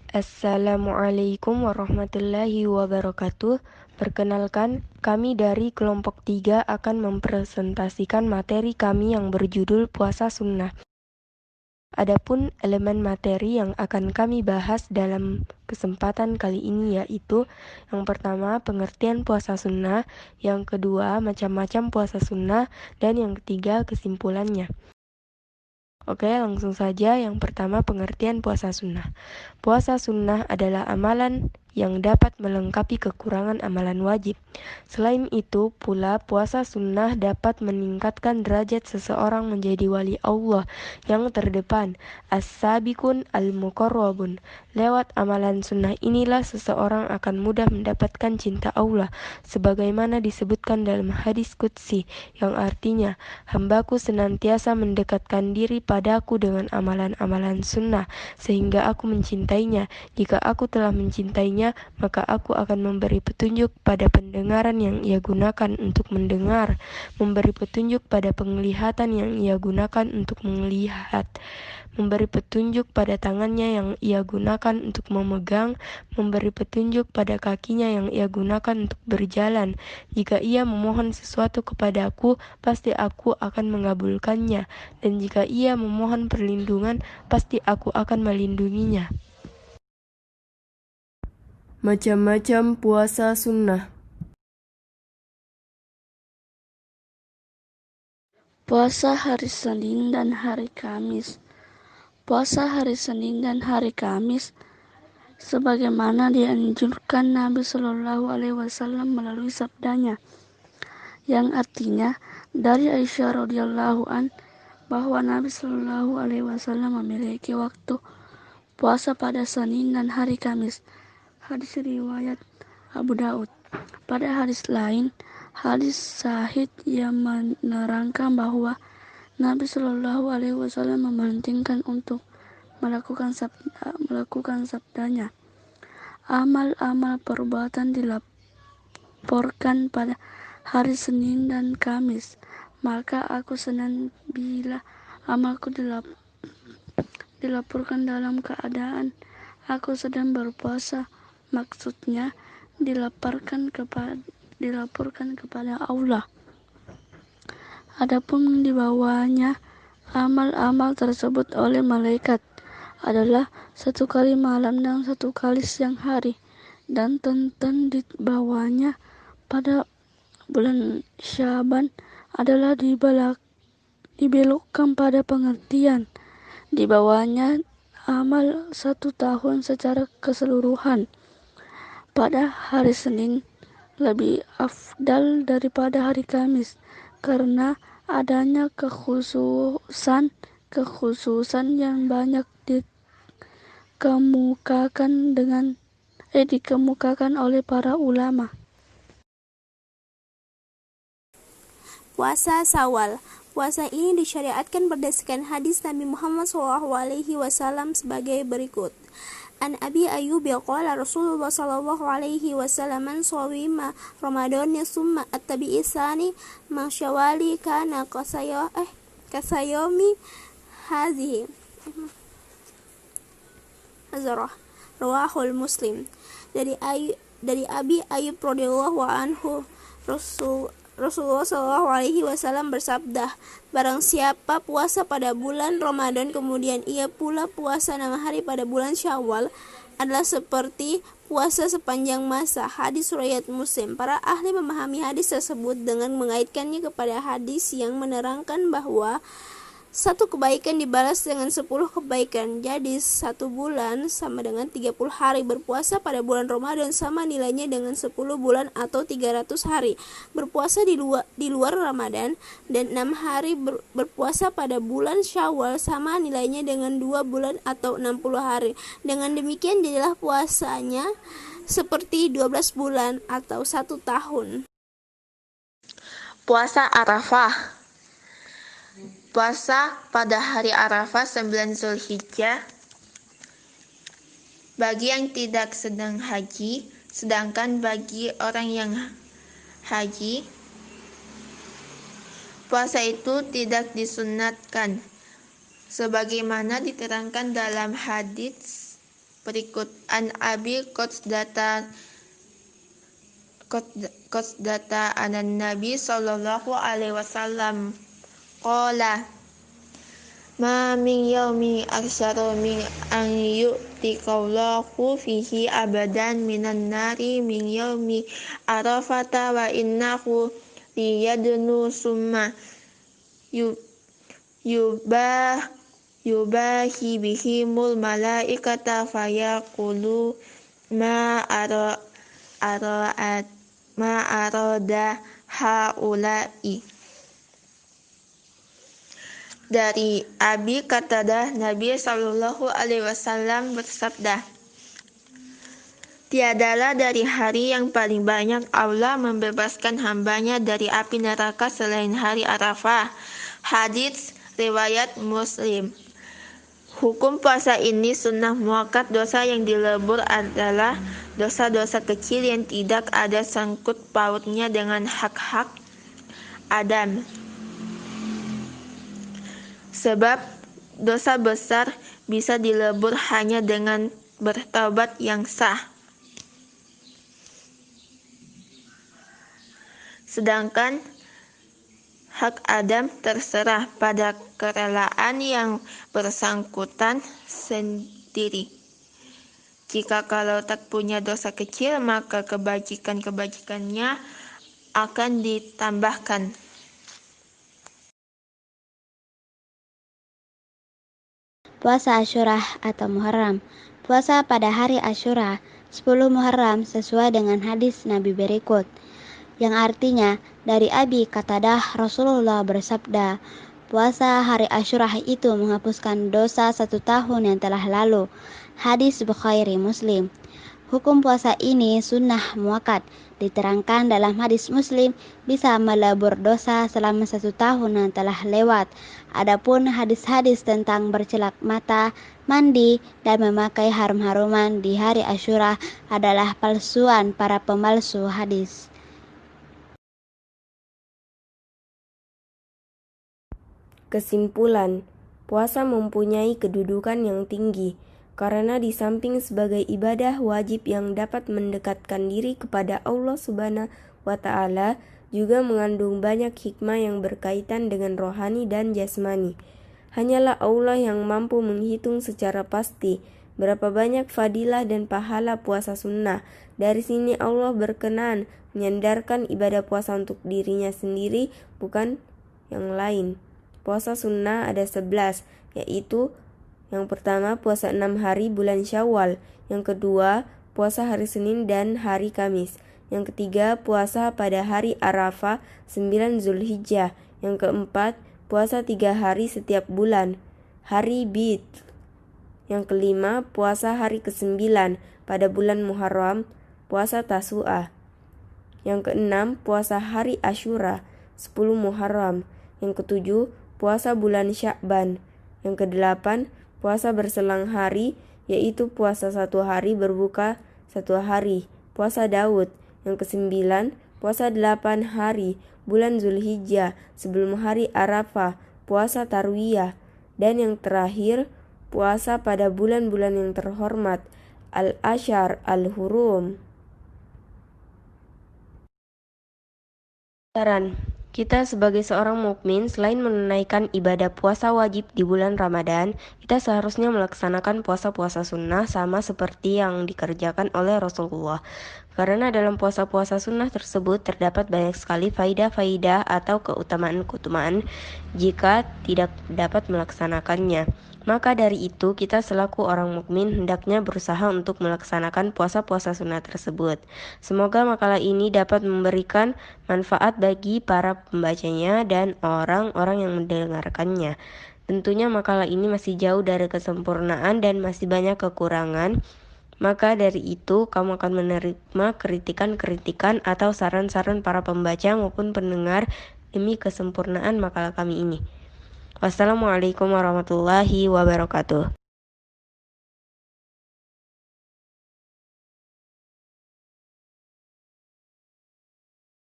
Assalamualaikum warahmatullahi wabarakatuh. Perkenalkan, kami dari kelompok 3 akan mempresentasikan materi kami yang berjudul Puasa Sunnah. Adapun elemen materi yang akan kami bahas dalam kesempatan kali ini yaitu yang pertama pengertian puasa sunnah, yang kedua macam-macam puasa sunnah, dan yang ketiga kesimpulannya. Oke, langsung saja. Yang pertama, pengertian puasa sunnah. Puasa sunnah adalah amalan yang dapat melengkapi kekurangan amalan wajib. Selain itu pula, puasa sunnah dapat meningkatkan derajat seseorang menjadi wali Allah yang terdepan, as-sabiqun al-muqarrabun. Lewat amalan sunnah inilah seseorang akan mudah mendapatkan cinta Allah, sebagaimana disebutkan dalam hadis qudsi, yang artinya, hambaku senantiasa mendekatkan diri padaku dengan amalan-amalan sunnah, sehingga aku mencintainya. Jika aku telah mencintainya, maka aku akan memberi petunjuk pada pendengaran yang ia gunakan untuk mendengar, memberi petunjuk pada penglihatan yang ia gunakan untuk melihat, memberi petunjuk pada tangannya yang ia gunakan untuk memegang, memberi petunjuk pada kakinya yang ia gunakan untuk berjalan. Jika ia memohon sesuatu kepadaku, pasti aku akan mengabulkannya, dan jika ia memohon perlindungan, pasti aku akan melindunginya. Macam-macam puasa sunnah. Puasa hari Senin dan hari Kamis. Puasa hari Senin dan hari Kamis sebagaimana dianjurkan Nabi Shallallahu Alaihi Wasallam melalui sabdanya, yang artinya dari Aisyah radhiyallahu an bahwa Nabi Shallallahu Alaihi Wasallam memiliki waktu puasa pada Senin dan hari Kamis. Hadis riwayat Abu Daud. Pada hadis lain, hadis sahih yang menerangkan bahwa Nabi Shallallahu Alaihi Wasallam mementingkan untuk melakukan sabdanya. Amal-amal perbuatan dilaporkan pada hari Senin dan Kamis, maka aku senang bila amalku dilaporkan dalam keadaan aku sedang berpuasa. Maksudnya dilaporkan kepada Allah. Adapun di bawahnya amal-amal tersebut oleh malaikat adalah 1 kali malam dan 1 kali siang hari, dan tentang di bawahnya pada bulan Syaban adalah dibelokkan pada pengertian di bawahnya amal 1 tahun secara keseluruhan. Pada hari Senin lebih afdal daripada hari Kamis karena adanya kekhususan yang banyak dikemukakan oleh para ulama. Puasa Syawal. Puasa ini disyariatkan berdasarkan hadis Nabi Muhammad SAW sebagai berikut. An Abi Ayyub qala Rasulullah sallallahu alaihi wasallam man shawima Ramadan summa at-tabi'i tsani ma syawali kana kasayomi hadhihi azrah rawahul Muslim. Dari Abi Ayyub radhiyallahu anhu, Rasulullah SAW bersabda, barang siapa puasa pada bulan Ramadan kemudian ia pula puasa 6 hari pada bulan Syawal adalah seperti puasa sepanjang masa. Hadis riwayat Muslim. Para ahli memahami hadis tersebut dengan mengaitkannya kepada hadis yang menerangkan bahwa 1 kebaikan dibalas dengan 10 kebaikan. Jadi 1 bulan sama dengan 30 hari. Berpuasa pada bulan Ramadan sama nilainya dengan 10 bulan atau 300 hari. Berpuasa di luar Ramadan dan 6 hari berpuasa pada bulan Syawal sama nilainya dengan 2 bulan atau 60 hari. Dengan demikian jadilah puasanya seperti 12 bulan atau 1 tahun. Puasa Arafah. Puasa pada hari Arafah 9 Zulhijjah bagi yang tidak sedang haji, sedangkan bagi orang yang haji, puasa itu tidak disunatkan, sebagaimana diterangkan dalam hadis berikut. An Abi Qatadah anan Nabi sallallahu alaihi wasallam qala ma min yaumin aksharu min an yu'tiqallahu fihi abadan minan nari min yaumi arafata wa innahu liyadnu summa yubahi bihimul malaikata fayaqulu ma arada haula'i. Dari Abi Qatadah, Nabi Shallallahu Alaihi Wasallam bersabda, tiadalah dari hari yang paling banyak Allah membebaskan hambanya dari api neraka selain hari Arafah. Hadits riwayat Muslim. Hukum puasa ini sunnah muakkad. Dosa yang dilebur adalah dosa-dosa kecil yang tidak ada sangkut pautnya dengan hak-hak Adam. Sebab dosa besar bisa dilebur hanya dengan bertaubat yang sah. Sedangkan hak Adam terserah pada kerelaan yang bersangkutan sendiri. Jika kalau tak punya dosa kecil, maka kebajikan-kebajikannya akan ditambahkan. Puasa Asyura atau Muharram. Puasa pada hari Asyura 10 Muharram sesuai dengan hadis Nabi berikut, yang artinya dari Abi Qatadah Rasulullah bersabda, puasa hari Asyura itu menghapuskan dosa 1 tahun yang telah lalu. Hadis Bukhari Muslim. Hukum puasa ini sunnah muakkad. Diterangkan dalam hadis Muslim bisa melebur dosa selama 1 tahun yang telah lewat. Adapun hadis-hadis tentang bercelak mata, mandi, dan memakai harum-haruman di hari Asyura adalah palsuan para pemalsu hadis. Kesimpulan, puasa mempunyai kedudukan yang tinggi karena di samping sebagai ibadah wajib yang dapat mendekatkan diri kepada Allah Subhanahu wa Ta'ala, juga mengandung banyak hikmah yang berkaitan dengan rohani dan jasmani. Hanyalah Allah yang mampu menghitung secara pasti berapa banyak fadilah dan pahala puasa sunnah. Dari sini Allah berkenan menyandarkan ibadah puasa untuk dirinya sendiri, bukan yang lain. Puasa sunnah ada 11, yaitu yang pertama puasa 6 hari bulan Syawal, yang kedua puasa hari Senin dan hari Kamis, yang ketiga puasa pada hari Arafah 9 Zulhijjah, yang keempat puasa 3 hari setiap bulan, hari Bid, yang kelima puasa hari ke-9 pada bulan Muharram, puasa Tasu'ah, yang keenam puasa hari Asyura 10 Muharram, yang ketujuh puasa bulan Sya'ban, yang kedelapan puasa berselang hari, yaitu puasa 1 hari berbuka 1 hari, puasa Daud, yang ke-9 puasa 8 hari bulan Zulhijjah sebelum hari Arafah, puasa Tarwiyah, dan yang terakhir puasa pada bulan-bulan yang terhormat, Al-Ashar Al-Hurum. Saran, kita sebagai seorang mukmin selain menunaikan ibadah puasa wajib di bulan Ramadan, kita seharusnya melaksanakan puasa-puasa sunnah sama seperti yang dikerjakan oleh Rasulullah. Karena dalam puasa-puasa sunnah tersebut terdapat banyak sekali faidah-faidah atau keutamaan-keutamaan jika tidak dapat melaksanakannya. Maka dari itu kita selaku orang mukmin hendaknya berusaha untuk melaksanakan puasa-puasa sunnah tersebut. Semoga makalah ini dapat memberikan manfaat bagi para pembacanya dan orang-orang yang mendengarkannya. Tentunya makalah ini masih jauh dari kesempurnaan dan masih banyak kekurangan. Maka dari itu kamu akan menerima kritikan-kritikan atau saran-saran para pembaca maupun pendengar demi kesempurnaan makalah kami ini. Wassalamualaikum warahmatullahi wabarakatuh.